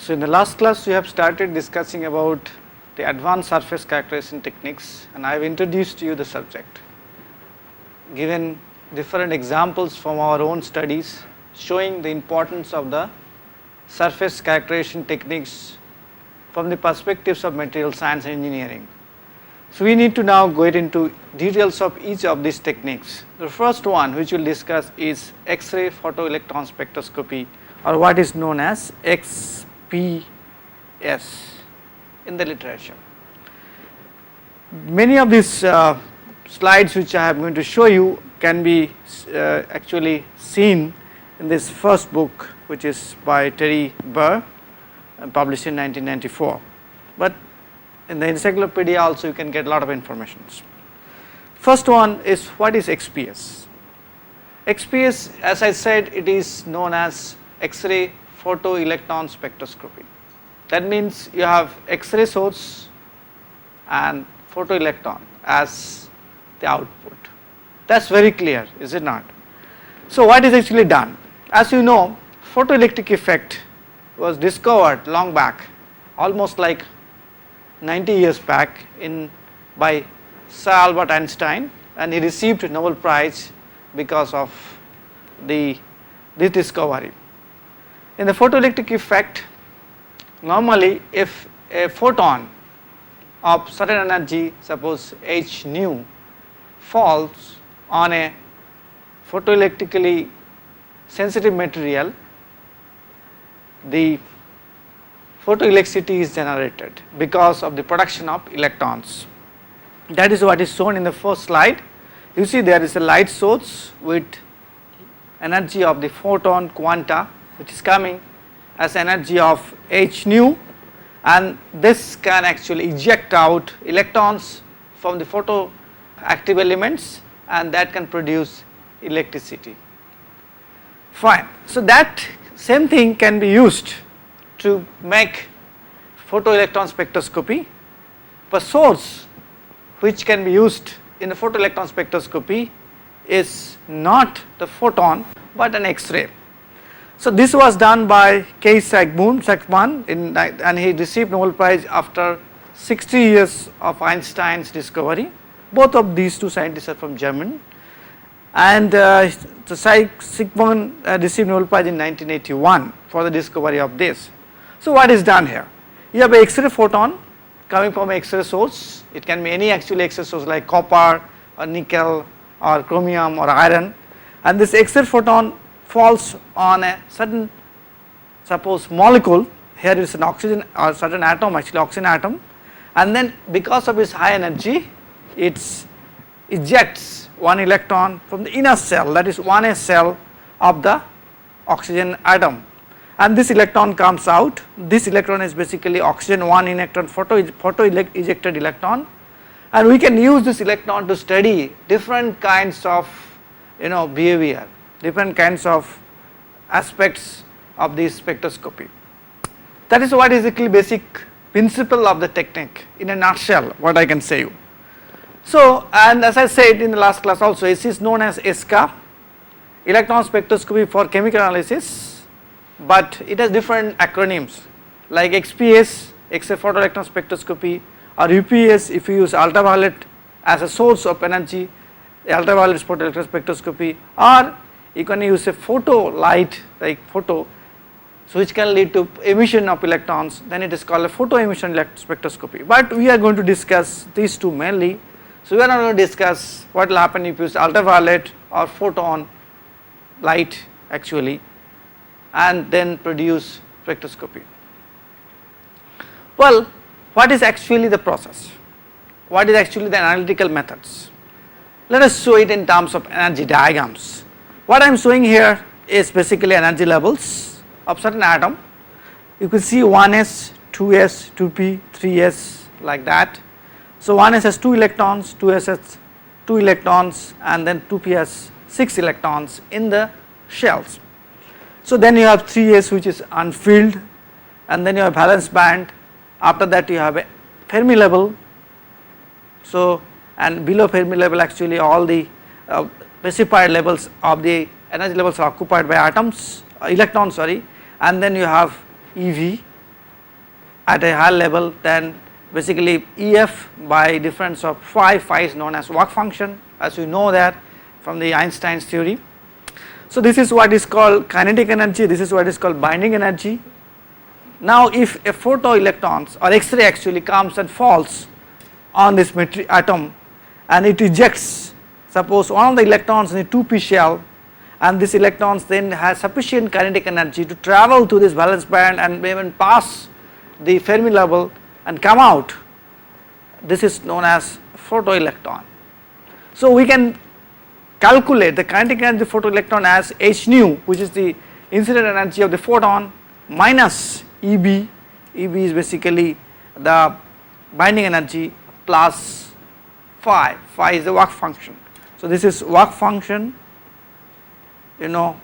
So in the last class we have started discussing about the advanced surface characterization techniques, and I have introduced you the subject, given different examples from our own studies showing the importance of the surface characterization techniques from the perspectives of material science and engineering. So we need to now go into details of each of these techniques. The first one which we will discuss is X-ray photoelectron spectroscopy, or what is known as XPS in the literature. Many of these slides which I am going to show you can be actually seen in this first book, which is by Terry Burr and published in 1994, but in the encyclopedia also you can get a lot of information. First one is, what is XPS? XPS, as I said, it is known as X-ray photoelectron spectroscopy. That means you have X-ray source and photoelectron as the output. That's very clear, is it not? So what is actually done? As you know, photoelectric effect was discovered long back, almost like 90 years back by Sir Albert Einstein, and he received Nobel Prize because of this discovery. In the photoelectric effect, normally if a photon of certain energy, suppose h nu, falls on a photoelectrically sensitive material, the photoelectricity is generated because of the production of electrons. That is what is shown in the first slide. You see there is a light source with energy of the photon quanta, which is coming as energy of h nu, and this can actually eject out electrons from the photoactive elements, and that can produce electricity. Fine. So that same thing can be used to make photoelectron spectroscopy. The source which can be used in the photoelectron spectroscopy is not the photon but an X-ray. So this was done by K. Sackman and he received Nobel Prize after 60 years of Einstein's discovery. Both of these two scientists are from Germany, and Sackman received Nobel Prize in 1981 for the discovery of this. So what is done here? You have an X-ray photon coming from an X-ray source. It can be any actually X-ray source like copper or nickel or chromium or iron, and this X-ray photon falls on a certain, suppose, molecule. Here is an oxygen or certain atom, actually oxygen atom, and then because of its high energy it ejects one electron from the inner cell, that is 1s cell of the oxygen atom, and this electron comes out. This electron is basically oxygen 1 electron, photo ejected electron, and we can use this electron to study different kinds of behavior, different kinds of aspects of this spectroscopy. That is what is the basic principle of the technique in a nutshell, what I can say you. So, and as I said in the last class also, this is known as ESCA, electron spectroscopy for chemical analysis, but it has different acronyms like XPS, X-ray photoelectron spectroscopy, or UPS if you use ultraviolet as a source of energy, ultraviolet photoelectron spectroscopy, or you can use a photo light like photo, so which can lead to emission of electrons, then it is called a photo emission spectroscopy. But we are going to discuss these two mainly. So we are not going to discuss what will happen if you use ultraviolet or photon light actually and then produce spectroscopy. Well, what is actually the process? What is actually the analytical methods? Let us show it in terms of energy diagrams. What I am showing here is basically energy levels of certain atom. You can see 1s, 2s, 2p, 3s like that. So 1s has 2 electrons, 2s has 2 electrons, and then 2p has 6 electrons in the shells. So then you have 3s which is unfilled, and then you have valence band. After that you have a Fermi level. So, and below Fermi level actually all the specified levels of the energy levels are occupied by atoms, electrons sorry, and then you have EV, at a higher level, then basically EF by difference of phi is known as work function, as you know that from the Einstein's theory. So this is what is called kinetic energy, this is what is called binding energy. Now if a photoelectrons or X-ray actually comes and falls on this atom and it ejects, suppose one of the electrons in a 2p shell, and this electrons then has sufficient kinetic energy to travel to this valence band and even pass the Fermi level and come out, this is known as photoelectron. So we can calculate the kinetic energy of the photoelectron as h nu, which is the incident energy of the photon, minus EB, EB is basically the binding energy, plus phi is the work function. So this is work function, you know,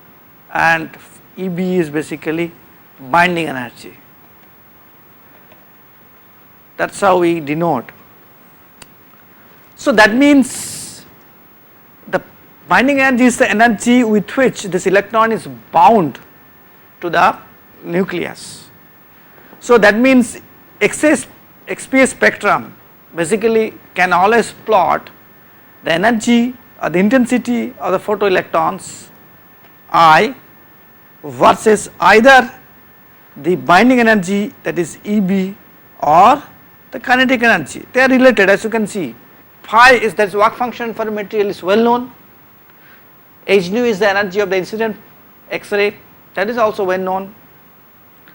and EB is basically binding energy. That is how we denote. So that means the binding energy is the energy with which this electron is bound to the nucleus. So that means XPS spectrum basically can always plot the energy or the intensity of the photoelectrons I versus either the binding energy, that is EB, or the kinetic energy. They are related, as you can see. Phi is, that is work function for a material, is well known. H nu is the energy of the incident X-ray, that is also well known.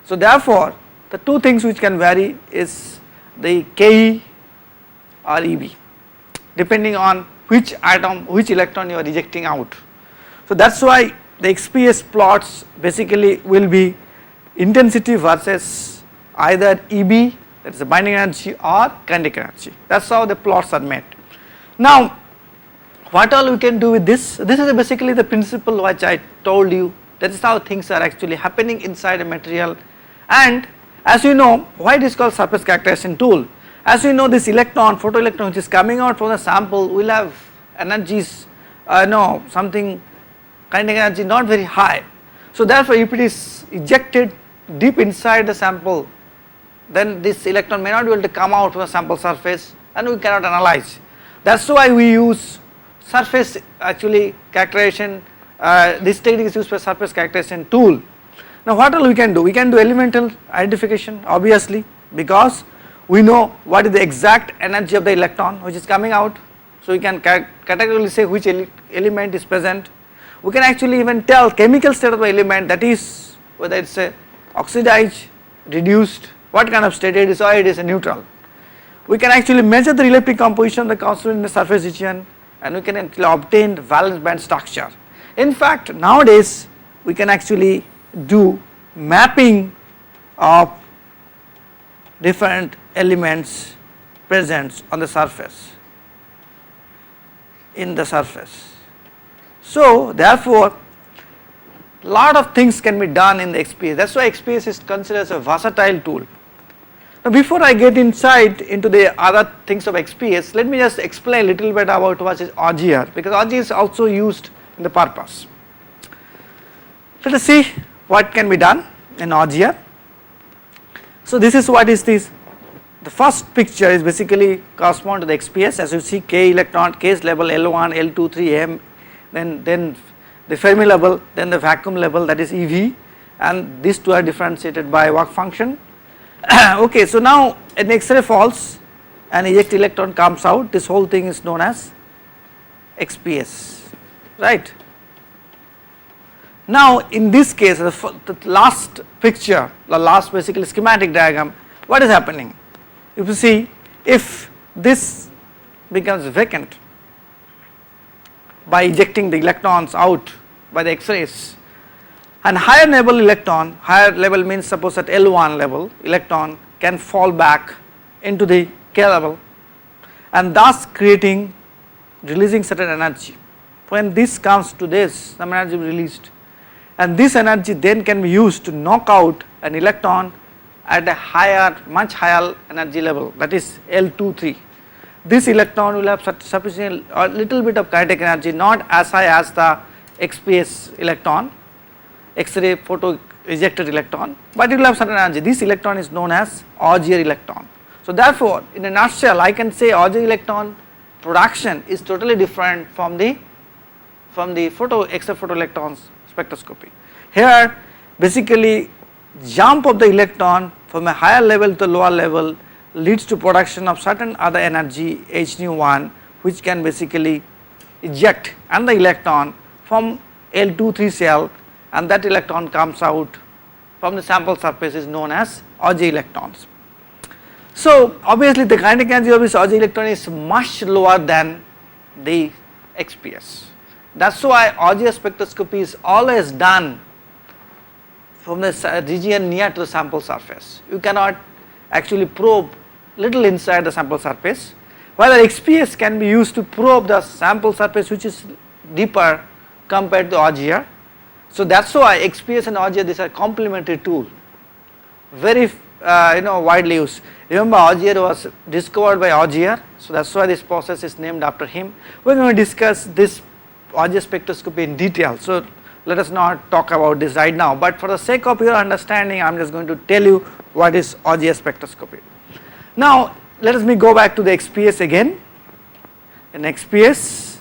So therefore the two things which can vary is the Ke or EB, depending on which atom, which electron you are ejecting out. So that is why the XPS plots basically will be intensity versus either EB, that is the binding energy, or kinetic energy. That is how the plots are made. Now what all we can do with this? This is basically the principle which I told you, that is how things are actually happening inside a material. And as you know, why it is called surface characterization tool, as you know, this electron, photoelectron which is coming out from the sample will have energies, something kinetic energy not very high. So therefore if it is ejected deep inside the sample, then this electron may not be able to come out from the sample surface and we cannot analyze. That is why we use surface actually characterization, this technique is used for surface characterization tool. Now what all we can do? We can do elemental identification, obviously, because we know what is the exact energy of the electron which is coming out. So we can categorically say which element is present. We can actually even tell chemical state of the element, that is whether it is a oxidized, reduced, what kind of state it is, or it is a neutral. We can actually measure the electric composition of the constituent in the surface region, and we can actually obtain valence band structure. In fact nowadays we can actually do mapping of different elements present on the surface, in the surface. So therefore lot of things can be done in the XPS, that is why XPS is considered as a versatile tool. Now before I get inside into the other things of XPS, let me just explain a little bit about what is Auger, because Auger is also used in the purpose. Let us see what can be done in Auger. So this is what is this. The first picture is basically correspond to the XPS, as you see K electron, K's level L1, L2, 3m, then the Fermi level, then the vacuum level, that is EV, and these two are differentiated by work function. Okay, so now an X-ray falls and eject electron comes out, this whole thing is known as XPS, right. Now in this case the last picture, the last basically schematic diagram, what is happening? If you see, if this becomes vacant by ejecting the electrons out by the X-rays, and higher level electron, higher level means suppose at L1 level electron can fall back into the K level and thus releasing certain energy. When this comes to this, some energy is released, and this energy then can be used to knock out an electron at a higher, much higher energy level, that is L23. This electron will have sufficient or little bit of kinetic energy, not as high as the XPS electron, X-ray photo ejected electron, but it will have certain energy. This electron is known as Auger electron. So therefore, in a nutshell, I can say Auger electron production is totally different from the X-ray photoelectrons spectroscopy. Here basically jump of the electron from a higher level to a lower level leads to production of certain other energy h nu 1, which can basically eject another electron from L23 cell, and that electron comes out from the sample surface is known as Auger electrons. So obviously the kinetic energy of this Auger electron is much lower than the XPS. That is why Auger spectroscopy is always done from the region near to the sample surface. You cannot actually probe little inside the sample surface, while XPS can be used to probe the sample surface which is deeper compared to Auger. So that is why XPS and Auger, these are complementary tool, very widely used. Remember, Auger was discovered by Auger, so that is why this process is named after him. We are going to discuss this Auger spectroscopy in detail, so let us not talk about this right now, but for the sake of your understanding I am just going to tell you what is Auger spectroscopy. Now let us go back to the XPS again. In XPS,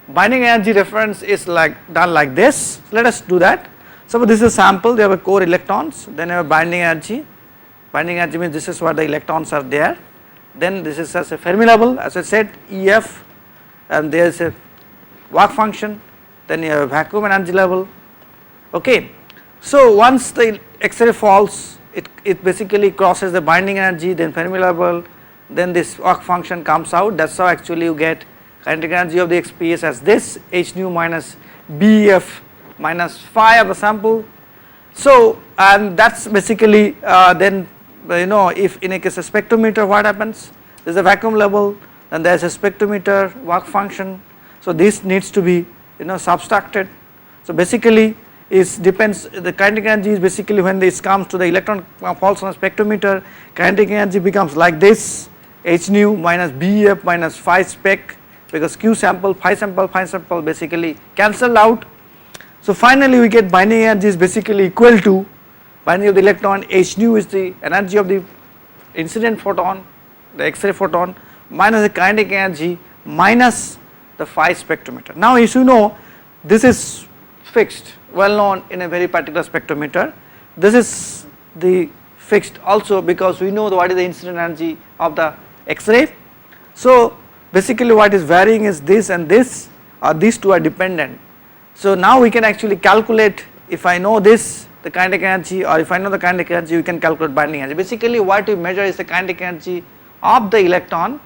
binding energy reference is done like this. Let us do that. Suppose this is a sample, they have a core electrons, then you have binding energy. Binding energy means this is what the electrons are there. Then this is as a Fermi level, as I said, EF, and there is a work function. Then you have a vacuum energy level. Okay. So once the X-ray falls, it basically crosses the binding energy, then Fermi level, then this work function comes out. That is how actually you get kinetic energy of the XPS as this h nu minus BF minus phi of the sample. So and that is basically then if in a case a spectrometer, what happens? There is a vacuum level, then there is a spectrometer work function. So this needs to be subtracted. So basically it depends, the kinetic energy is basically when this comes to the electron falls on a spectrometer, kinetic energy becomes like this h nu minus BF minus phi spec, because Q sample, phi sample basically cancelled out. So finally we get binding energy is basically equal to binding of the electron, h nu is the energy of the incident photon, the X-ray photon, minus the kinetic energy minus the phi spectrometer. Now as you know, this is fixed, well known in a very particular spectrometer. This is the fixed also because we know what is the incident energy of the X-ray. So basically what is varying is this and this, or these two are dependent. So now we can actually calculate, if I know this, the kinetic energy, or if I know the kinetic energy, we can calculate binding energy. Basically what we measure is the kinetic energy of the electron,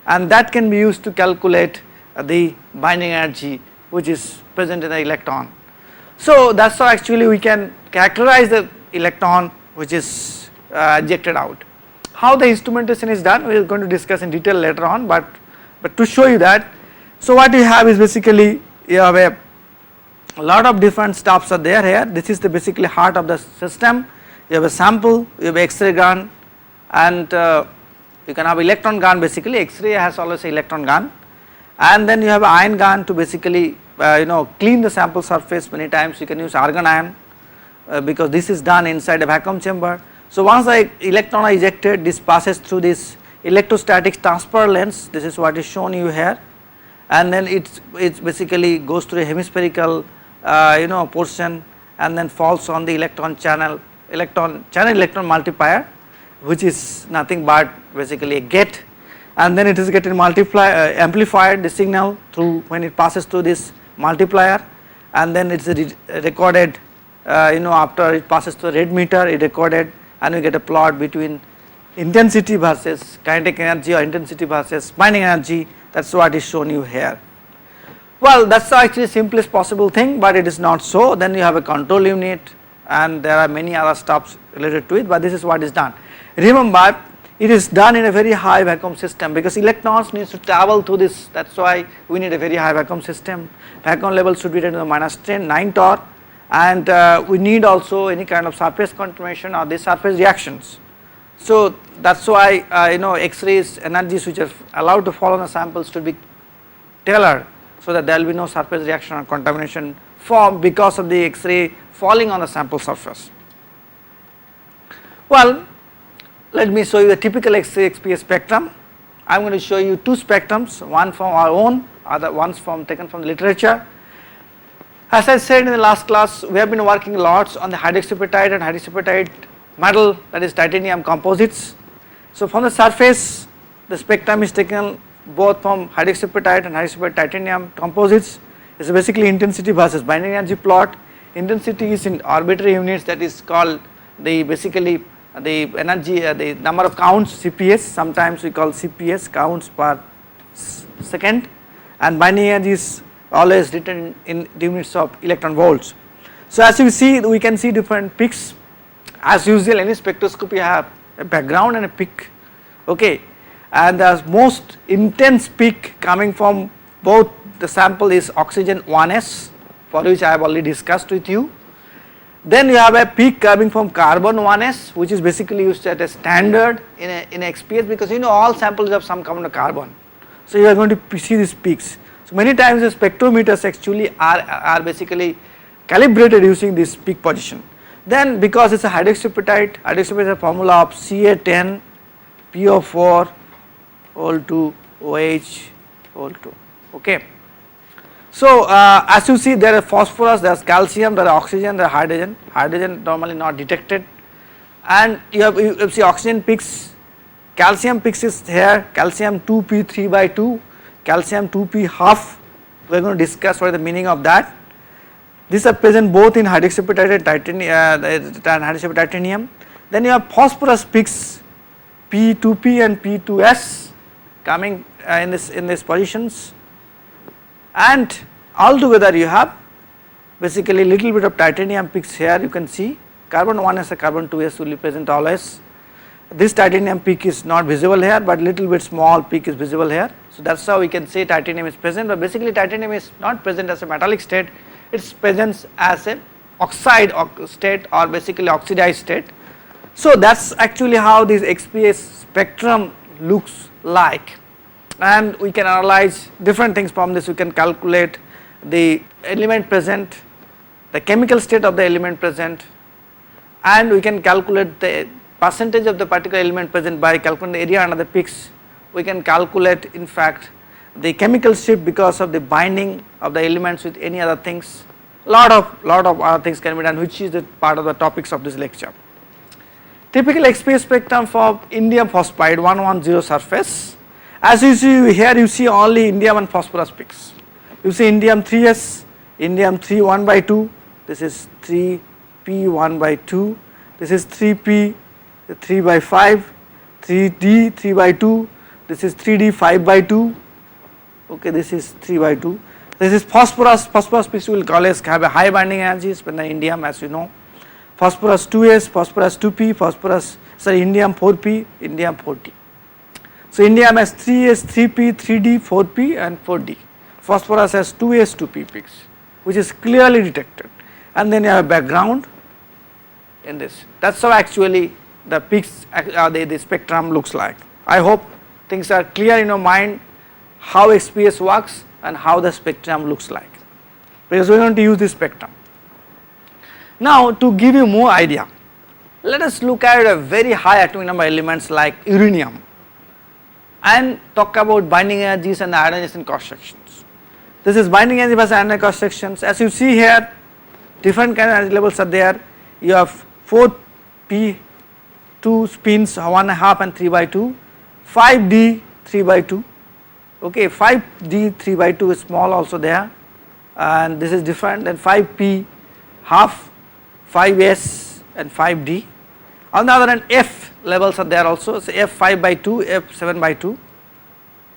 and that can be used to calculate the binding energy which is present in the electron. So that is how actually we can characterize the electron which is ejected out. How the instrumentation is done we are going to discuss in detail later on, but to show you that, so what you have is basically you have a lot of different stops are there here. This is the basically heart of the system. You have a sample, you have X-ray gun, and you can have electron gun. Basically X-ray has always an electron gun, and then you have an ion gun to basically clean the sample surface. Many times you can use argon ion because this is done inside a vacuum chamber. So once the electron are ejected, this passes through this electrostatic transfer lens. This is what is shown you here, and then it basically goes through a hemispherical portion and then falls on the electron electron multiplier, which is nothing but basically a gate, and then it is getting amplified the signal through when it passes through this multiplier, and then it is recorded after it passes through the red meter, it recorded, and we get a plot between intensity versus kinetic energy or intensity versus binding energy. That is what is shown you here. Well, that is actually simplest possible thing, but it is not so. Then you have a control unit, and there are many other stuffs related to it, but this is what is done. Remember, it is done in a very high vacuum system because electrons needs to travel through this. That is why we need a very high vacuum system. Vacuum level should be 10 to the minus 10, 9 torr, and we need also any kind of surface contamination or the surface reactions. So that is why X-rays energies which are allowed to fall on the samples should be tailored so that there will be no surface reaction or contamination formed because of the X-ray falling on the sample surface. Well, let me show you the typical X-ray XPS spectrum. I am going to show you two spectrums, one from our own, other ones taken from the literature. As I said in the last class, we have been working lots on the hydroxyapatite and hydroxyapatite metal, that is titanium composites. So from the surface, the spectrum is taken both from hydroxyapatite and hydroxyapatite titanium composites. It's basically intensity versus binding energy plot. Intensity is in arbitrary units, that is called the basically the energy, the number of counts, CPS, sometimes we call CPS, counts per second, and binding energy is always written in the units of electron volts. So as you see, we can see different peaks. As usual, any spectroscopy have a background and a peak, okay, and the most intense peak coming from both the sample is oxygen 1s, for which I have already discussed with you. Then you have a peak coming from carbon 1s, which is basically used as a standard in XPS, because you know all samples have some common carbon. So you are going to see these peaks. So many times the spectrometers actually are basically calibrated using this peak position. Then because it's a hydroxyapatite formula of Ca10 PO4 whole 2 OH whole 2, okay. So as you see, there is phosphorus, there is calcium, there is oxygen, there is hydrogen normally not detected, and you see oxygen peaks, calcium peaks is here, calcium 2p 3 by 2, calcium 2p half. We are going to discuss what is the meaning of that. These are present both in hydroxyapatite and titanium. Then you have phosphorus peaks P2p and P2s coming in these positions, and altogether you have basically little bit of titanium peaks here. You can see carbon 1s and carbon 2s will be present always. This titanium peak is not visible here, but little bit small peak is visible here. So that's how we can say titanium is present, but basically titanium is not present as a metallic state, it's present as a oxide state or basically oxidized state. So that's actually how this XPS spectrum looks like, and we can analyze different things from this. We can calculate the element present, the chemical state of the element present, and we can calculate the percentage of the particular element present by calculating the area under the peaks. We can calculate in fact the chemical shift because of the binding of the elements with any other things. Lot of other things can be done, which is the part of the topics of this lecture. Typical XPS spectrum for indium phosphide 110 surface. As you see here, you see only indium and phosphorus peaks. You see indium 3s, indium 3 1 by 2, this is 3p 1 by 2, this is 3p 3 by 5, 3d 3 by 2, this is 3d 5 by 2, okay, this is 3 by 2. This is phosphorus peaks will always have a high binding energy than the indium, as you know. Phosphorus 2s, phosphorus 2p, indium 4p, indium 4d. So indium has 3s, 3p, 3d, 4p and 4d. Phosphorus has 2s, 2p peaks, which is clearly detected, and then you have a background in this. That's how actually the peaks, the spectrum looks like. I hope things are clear in your mind how XPS works and how the spectrum looks like, because we are going to use this spectrum. Now to give you more idea, let us look at a very high atomic number elements like uranium and talk about binding energies and the ionization cross sections. This is binding energy versus ionization cross sections. As you see here, different kind of energy levels are there. You have 4p 2 spins 1.5 and 3 by 2, 5d 3 by 2, okay, 5d 3 by 2 is small also there, and this is different than 5p half, 5s and 5d. On the other hand, f levels are there also, so f 5 by 2, f 7 by 2.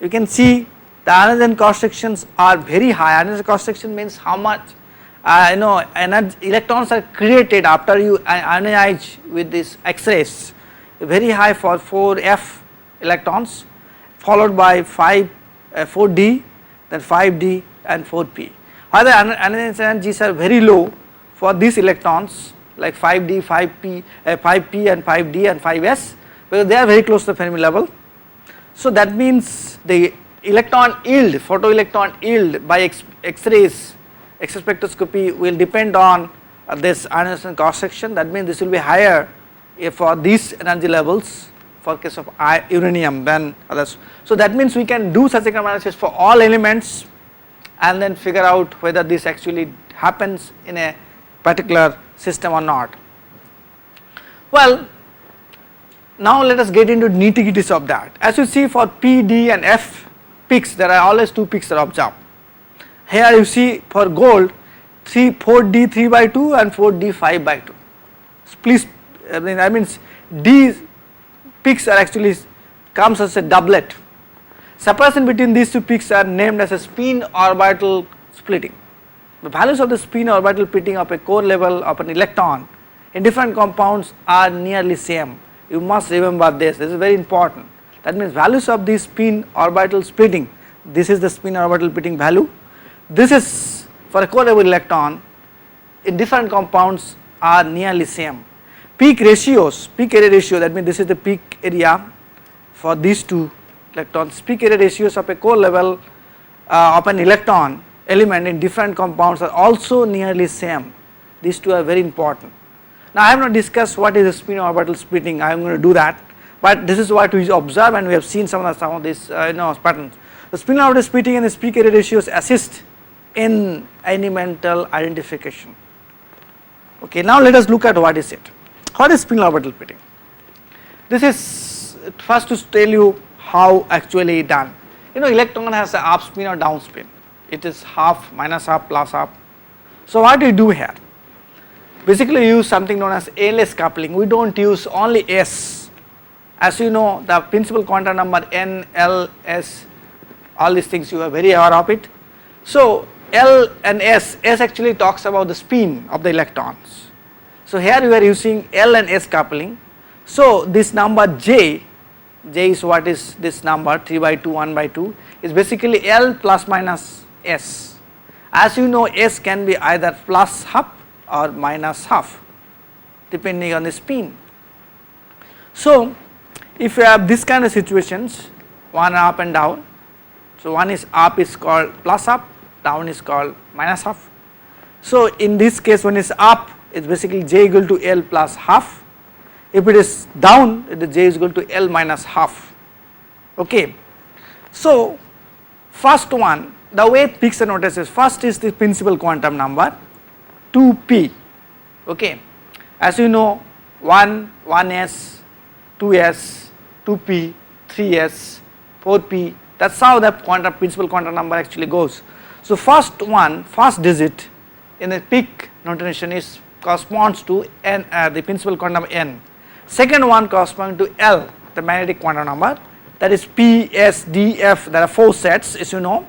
You can see the ionization cross sections are very high. Ionization cross section means how much electrons are created after you ionize with these X-rays. Very high for 4f electrons, followed by 4d, then 5d and 4p. Other ionization energies are very low for these electrons like 5d, 5p and 5d and 5s, because they are very close to the Fermi level. So that means the electron yield, photoelectron yield by X-rays, X-ray spectroscopy will depend on this ionization cross section. That means this will be higher for these energy levels for case of uranium than others. So that means we can do such a analysis for all elements and then figure out whether this actually happens in a particular system or not. Well, now let us get into nitty-gritties of that. As you see, for P, D and F peaks, there are always 2 peaks that are observed. Here you see for gold 4D 3 by 2 and 4D 5 by 2. So please, I mean D peaks are actually comes as a doublet. Separation between these 2 peaks are named as a spin orbital splitting. The values of the spin orbital splitting of a core level of an electron in different compounds are nearly same. You must remember this is very important. That means values of the spin orbital splitting, this is the spin orbital splitting value, this is for a core level electron in different compounds are nearly same. Peak ratios, peak area ratio, that means this is the peak area for these 2 electrons, peak area ratios of a core level of an electron element in different compounds are also nearly same. These 2 are very important. Now I have not discussed what is the spin orbital splitting, I am going to do that, but this is what we observe and we have seen some of these patterns. The spin orbital splitting and the peak area ratios assist in elemental identification. Okay, now let us look at what is it. What is spin orbital splitting? This is first to tell you how actually done. Electron has a up spin or down spin. It is half, minus half, plus half. So what do you do here? Basically use something known as ALS coupling. We don't use only S. As you know, the principal quantum number N, L, S, all these things you are very aware of it. So L and S actually talks about the spin of the electrons. So here we are using L and S coupling. So this number J is what is this number 3 by 2, 1 by 2 is basically L plus minus S. As you know, S can be either plus half or minus half depending on the spin. So if you have this kind of situations, one up and down, so one is up is called plus half, down is called minus half. So in this case when it is up, it is basically J equal to L plus half. If it is down, it is J is equal to L minus half. Okay. So first one, the way peaks are noticed is first is the principal quantum number 2p. Okay. As you know, 1, 1s, 2s, 2p, 3s, 4p, that is how the principal quantum number actually goes. So first digit in the peak notation is corresponds to n, the principal quantum n. Second one corresponds to L, the magnetic quantum number, that is P, S, D, F, there are 4 sets as you know,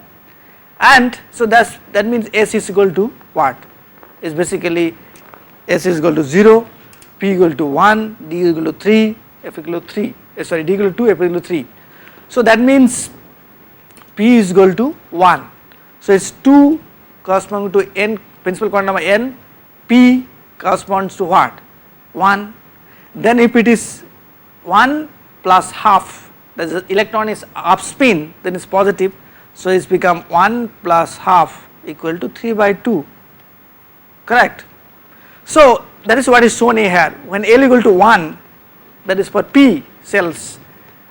and so that means S is equal to what? Is basically S is equal to 0, P equal to 1, D is equal to 3, F equal to 3, D equal to 2, F equal to 3. So that means P is equal to 1. So it is 2 corresponding to n, principal quantum number n, P corresponds to what? 1. Then if it is 1 plus half, that is the electron is up spin, then it is positive, so it has become 1 plus half equal to 3 by 2, correct. So that is what is shown here. When L equal to 1, that is for P cells,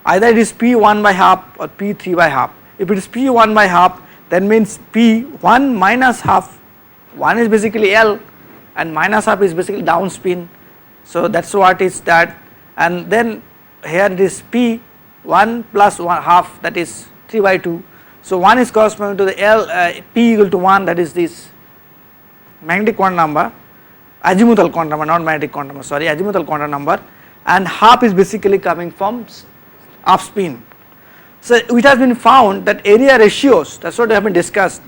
either it is P 1 by half or P 3 by half. If it is P 1 by half, that means P 1 minus half, 1 is basically L and minus half is basically down spin. So that is what is that, and then here it is P 1 plus 1 half, that is 3 by 2. So 1 is corresponding to the L, P equal to 1, that is this magnetic quantum number, azimuthal quantum number, not magnetic quantum number, sorry, azimuthal quantum number, and half is basically coming from up spin. So it has been found that area ratios, that is what have been discussed,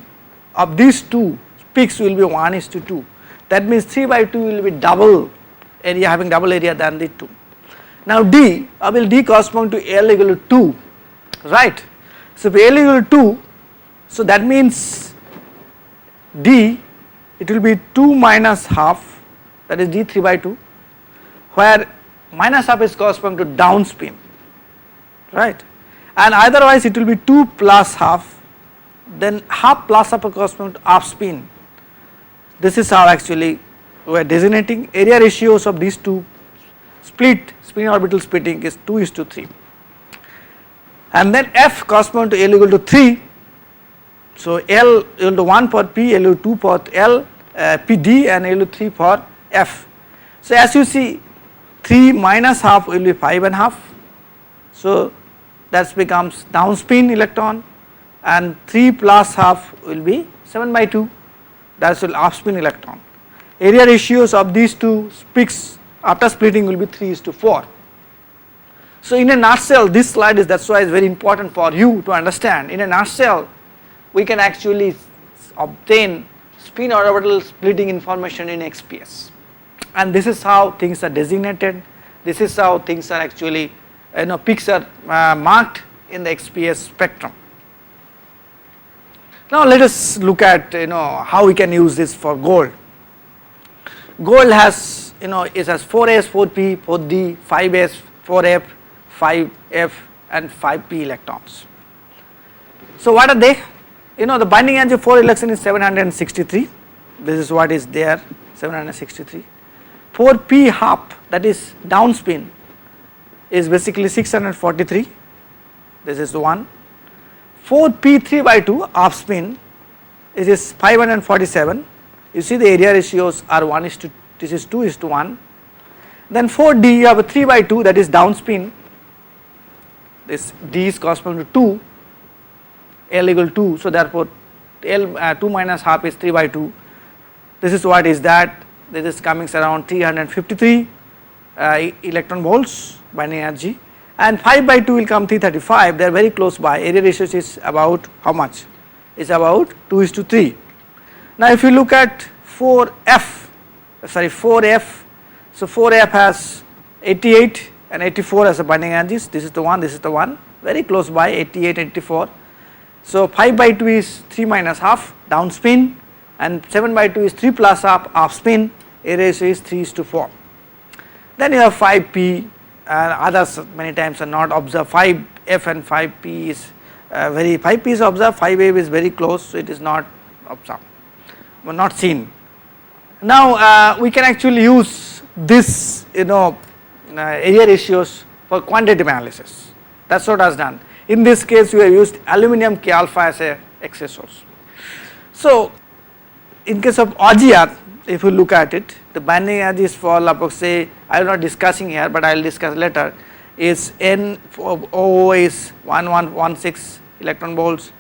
of these 2 peaks will be 1:2. That means 3 by 2 will be double area, having double area than the 2. Now D, will D correspond to L equal to 2, right. So if L equal to 2, so that means D, it will be 2 minus half, that is D 3 by 2, where minus half is corresponding to down spin, right, and otherwise it will be 2 plus half, then half plus half corresponding to up spin. This is how actually we are designating area ratios of these 2 spin orbital splitting is 2:3, and then F correspond to L equal to 3. So L equal to 1 for P, L equal to 2 for L, PD, and L equal to 3 for F. So as you see, 3 minus half will be 5.5. So that becomes downspin electron, and 3 plus half will be 7/2. That will upspin electron. Area ratios of these two peaks after splitting will be 3:4. So in a nutshell, this slide is, that's why it's very important for you to understand. In a nutshell, we can actually obtain spin orbital splitting information in XPS, and this is how things are designated. This is how things are actually, peaks are marked in the XPS spectrum. Now let us look at how we can use this for gold. Gold has it has 4s, 4p, 4d, 5s, 4f, 5f, and 5p electrons. So what are they? The binding energy for electron is 763. This is what is there, 763. 4p half, that is downspin, is basically 643. This is the one. 4p 3/2 upspin, it is 547. You see the area ratios are 1:2, this is 2:1. Then 4d you have a 3/2, that is downspin. This d is corresponding to 2, L equal 2, so therefore L 2 minus half is 3/2. This is what is that. This is coming around 353 electron volts binding energy, and 5/2 will come 335. They are very close by. Area ratio is about how much? It's about 2:3. Now if you look at 4f, so 4f has 88 and 84 as a binding energies. This is the one, very close by, 88, 84. So 5/2 is 3 minus half downspin, and 7/2 is 3 plus half upspin. Area ratio is 3:4. Then you have 5p, and others many times are not observed. 5f and 5p is 5p is observed, 5f is very close, so it is not observed, not seen. Now we can actually use this area ratios for quantitative analysis. That's what was done. In this case we have used aluminum K alpha as a X-ray source. So in case of AGR, if you look at it, the binding energies for say, I am not discussing here, but I will discuss later, is N00 is 1116 electron volts,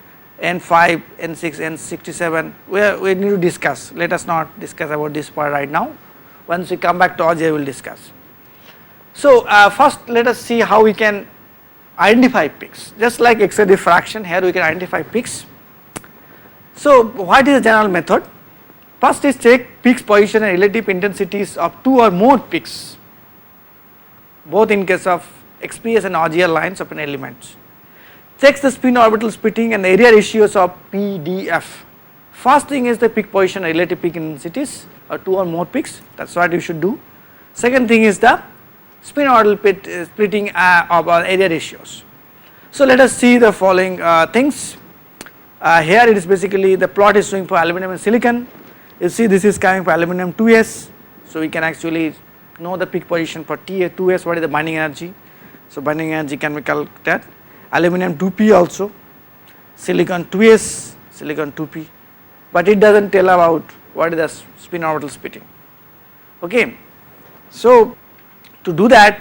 N5, N6, N67. We need to discuss. Let us not discuss about this part right now. Once we come back to AGR, we will discuss. So first let us see how we can identify peaks. Just like X-ray diffraction, here we can identify peaks. So what is the general method? First is check peaks position and relative intensities of 2 or more peaks, both in case of XPS and AGR lines of an element. Checks the spin orbital splitting and area ratios of PDF. First thing is the peak position and relative peak intensities or 2 or more peaks, that is what you should do. Second thing is the spin orbital splitting of our area ratios. So let us see the following things. Here it is basically the plot is showing for aluminum and silicon. You see this is coming for aluminum 2s, so we can actually know the peak position for 2s, what is the binding energy. So binding energy can be calculated. Aluminum 2p also, silicon 2s, silicon 2p, but it does not tell about what is the spin orbital splitting. Okay, so to do that,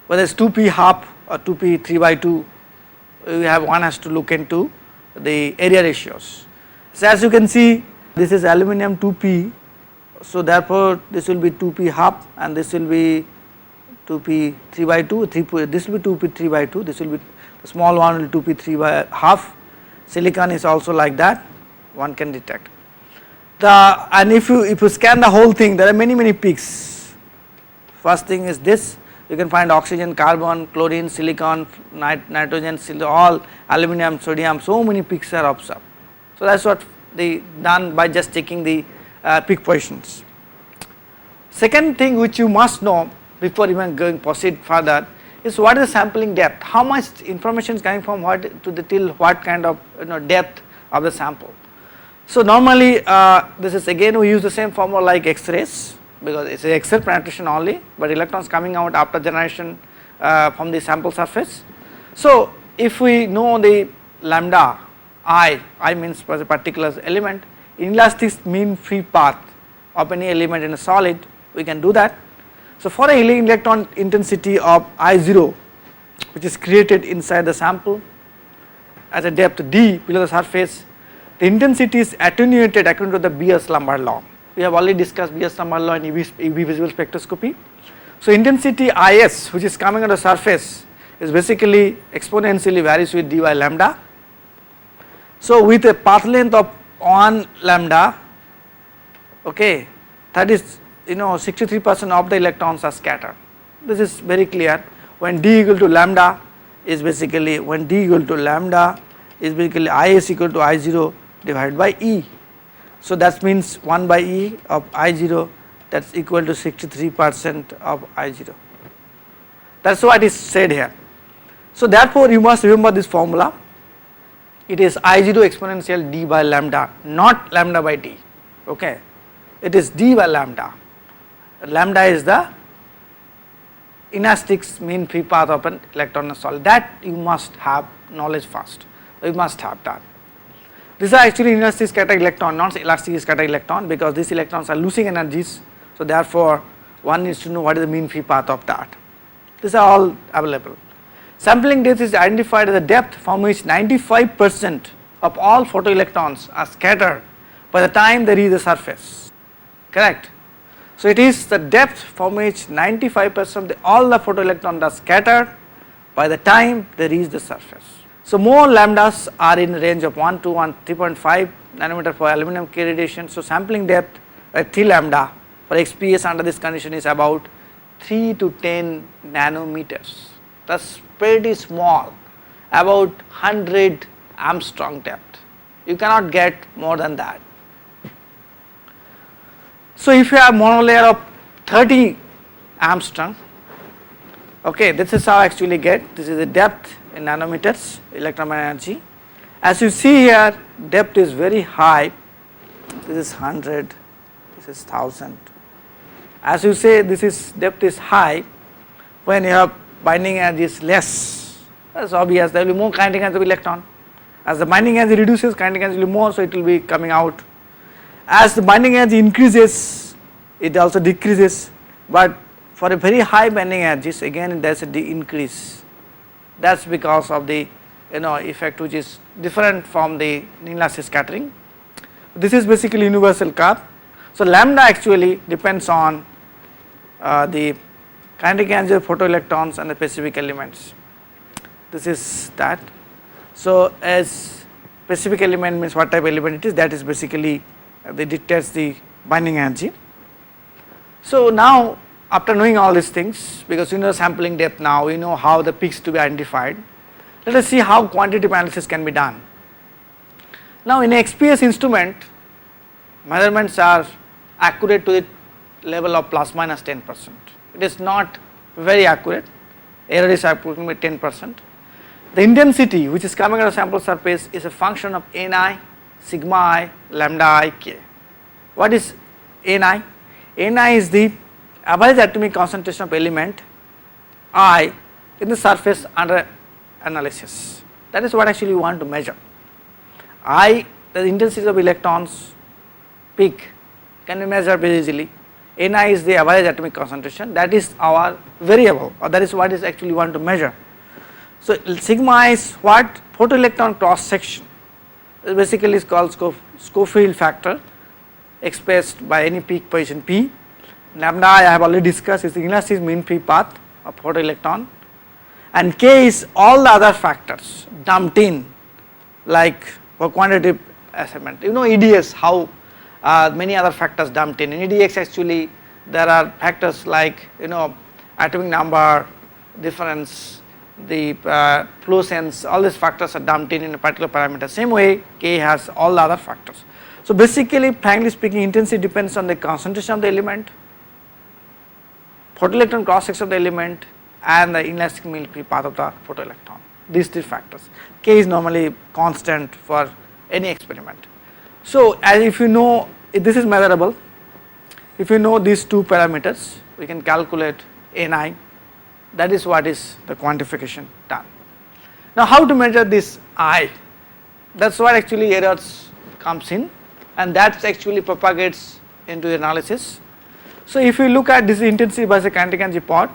whether it is 2p half or 2p 3/2, one has to look into the area ratios. So as you can see, this is aluminum 2p, so therefore this will be 2p half, and this will be 2p 3/2, this will be 2p 3/2, this will be the small one will 2p 3/2. Silicon is also like that, one can detect. And if you scan the whole thing, there are many peaks. First thing is this, you can find oxygen, carbon, chlorine, silicon, nitrogen, all aluminum, sodium, so many peaks are observed. So that is what they done by just checking the peak positions. Second thing which you must know before even proceed further is what is the sampling depth, how much information is coming from what to the till what kind of depth of the sample. So normally this is again we use the same formula like X-rays, because it is X-ray penetration only, but electrons coming out after generation from the sample surface. So if we know the lambda I means for a particular element, inelastic mean free path of any element in a solid, we can do that. So for a electron intensity of I0 which is created inside the sample at a depth d below the surface, the intensity is attenuated according to the Beer-Lombard law. We have already discussed Beer-Lombard law in UV visible spectroscopy. So intensity Is which is coming on the surface is basically exponentially varies with dy lambda. So with a path length of 1 lambda, okay, that is 63% of the electrons are scattered. This is very clear when d equal to lambda is basically Is equal to I0 divided by E. So that means 1 by E of I0, that is equal to 63% of I0. That is what is said here. So therefore you must remember this formula. It is I0 exponential d by lambda, not lambda by d, okay. It is d by lambda. Lambda is the inelastic mean free path of an electron in a solid. That you must have knowledge first. You must have that. These are actually inelastic scattered electron, not elastic scattered electron, because these electrons are losing energies. So therefore one needs to know what is the mean free path of that. These are all available. Sampling depth is identified as the depth from which 95% of all photoelectrons are scattered by the time they reach the surface, correct. So it is the depth from which 95% of all the photoelectrons are scattered by the time they reach the surface. So more lambdas are in the range of 1 to 3.5 nanometer for aluminum K radiation. So sampling depth at 3 lambda for XPS under this condition is about 3 to 10 nanometers. That's pretty small, about 100 Armstrong depth. You cannot get more than that. So if you have monolayer of 30 Armstrong, okay, this is how I actually get, this is the depth in nanometers electromagnetic energy. As you see here, depth is very high, this is 100, this is 1000. As you say, this is depth is high, when you have binding energy is less, that is obvious, there will be more kinetic energy of electron. As the binding energy reduces, kinetic energy will be more, so it will be coming out. As the binding energy increases, it also decreases, but for a very high binding energies, again there is a increase. That is because of the effect which is different from the inelastic scattering. This is basically universal curve. So lambda actually depends on the kinetic energy of photoelectrons and the specific elements. This is that. So as specific element means what type of element it is, that is basically they dictates the binding energy. So now after knowing all these things, because you know sampling depth now, you know how the peaks to be identified, let us see how quantitative analysis can be done. Now in a XPS instrument, measurements are accurate to the level of plus minus 10%. It is not very accurate, error is approximately 10%. The intensity which is coming out of sample surface is a function of Ni, sigma I, lambda I, k. What is Ni? Ni is the average atomic concentration of element I in the surface under analysis. That is what actually we want to measure. I, the intensity of electrons peak can be measured very easily. Ni is the average atomic concentration, that is our variable, or that is what is actually want to measure. So sigma is what? Photoelectron cross section. It basically is called Schofield factor expressed by any peak position P. Lambda I have already discussed is the inelastic mean free path of photoelectron, and K is all the other factors dumped in, like for quantitative assessment. You know EDS how many other factors dumped in. In EDX actually there are factors like atomic number, difference, the fluorescence, all these factors are dumped in a particular parameter. Same way K has all the other factors. So basically, frankly speaking, intensity depends on the concentration of the element, photoelectron cross section of the element, and the inelastic mean free path of the photoelectron. These three factors. K is normally constant for any experiment. So as if you know if this is measurable, If you know these two parameters, we can calculate Ni. That is what is the quantification done. Now how to measure this I? That's what actually errors comes in, and that actually propagates into the analysis. So if you look at this intensity by the kinetic energy pot,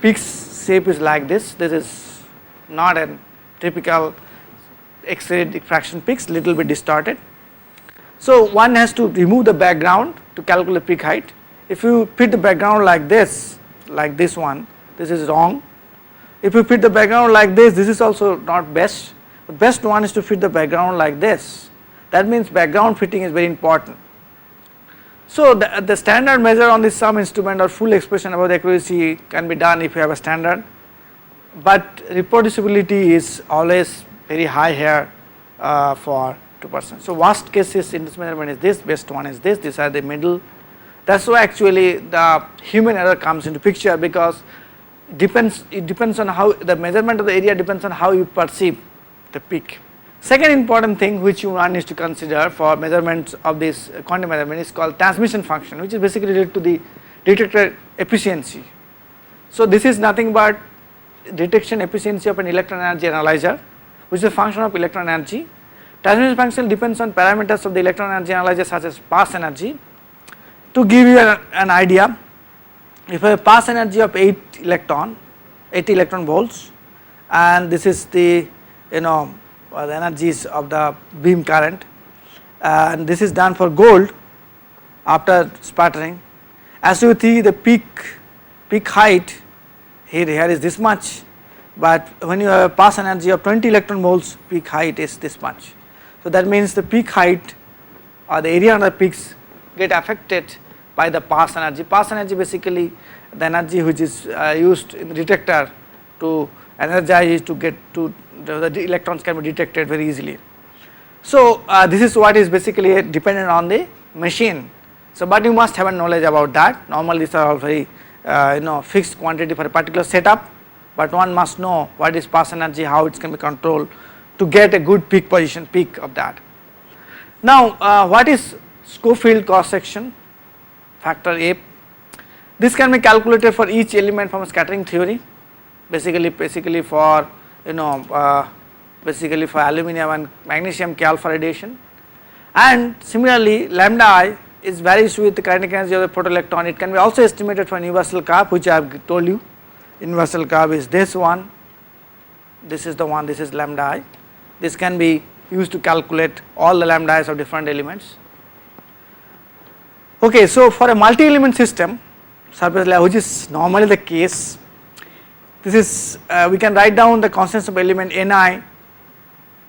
peak's shape is like this. This is not a typical X-ray diffraction peaks, little bit distorted. So one has to remove the background to calculate peak height. If you fit the background like this one, this is wrong. If you fit the background like this is also not best. The best one is to fit the background like this. That means background fitting is very important. So the standard measure on this sum instrument or full expression about the accuracy can be done if you have a standard, but reproducibility is always very high here for 2%. So worst cases in this measurement is this, best one is this, these are the middle. That's why actually the human error comes into picture, because it depends on how the measurement of the area depends on how you perceive the peak. Second important thing which one needs to consider for measurements of this quantum measurement is called transmission function, which is basically related to the detector efficiency. So this is nothing but detection efficiency of an electron energy analyzer, which is a function of electron energy. Transmission function depends on parameters of the electron energy analyzer such as pass energy. To give you an idea, if you have a pass energy of 80 electron volts, and this is the the energies of the beam current, and this is done for gold after sputtering. As you see, the peak height here is this much, but when you have a pass energy of 20 electron volts, peak height is this much. So that means the peak height or the area under peaks get affected by the pass energy. Pass energy basically the energy which is used in the detector to energize to get to the electrons can be detected very easily. So this is what is basically dependent on the machine. So but you must have a knowledge about that. Normally these are all very fixed quantity for a particular setup, but one must know what is pass energy, how it can be controlled to get a good peak position, peak of that. Now what is Schofield cross section factor A? This can be calculated for each element from a scattering theory, basically for basically for aluminum and magnesium K alpha radiation, and similarly lambda I is varies with the kinetic energy of the photoelectron. It can be also estimated for universal curve, which I have told you. Universal curve is this one, this is the one, this is lambda I. This can be used to calculate all the lambda i's of different elements. Okay, so for a multi-element system, surface layer, which is normally the case, this is we can write down the constants of element Ni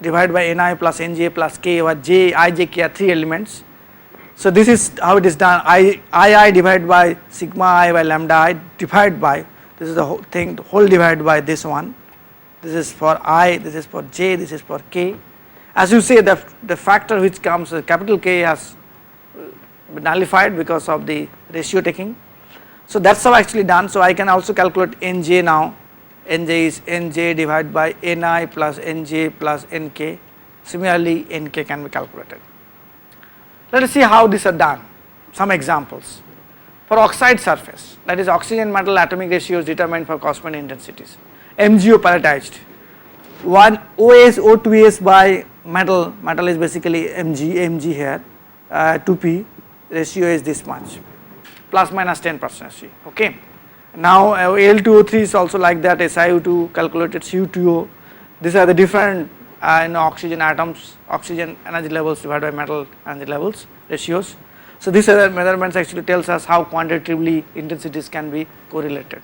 divided by Ni plus Nj plus K, where J, I, J, K are 3 elements. So this is how it is done. I divided by sigma I by lambda I divided by, this is the whole thing, the whole divided by this one. This is for I, this is for J, this is for K. As you say, the factor which comes, capital K has been nullified because of the ratio taking. So that's how actually done. So I can also calculate Nj now. Nj is Nj divided by Ni plus Nj plus Nk. Similarly, Nk can be calculated. Let us see how these are done. Some examples. For oxide surface, that is oxygen metal atomic ratio is determined for corresponding intensities. MgO pelletized. One OS, O2s by metal is basically Mg here, 2p, ratio is this much, plus minus 10%. Okay. Now Al2O3 is also like that, SiO2 calculated Cu2O. These are the different oxygen atoms, oxygen energy levels divided by metal energy levels, ratios. So these are the measurements actually tells us how quantitatively intensities can be correlated.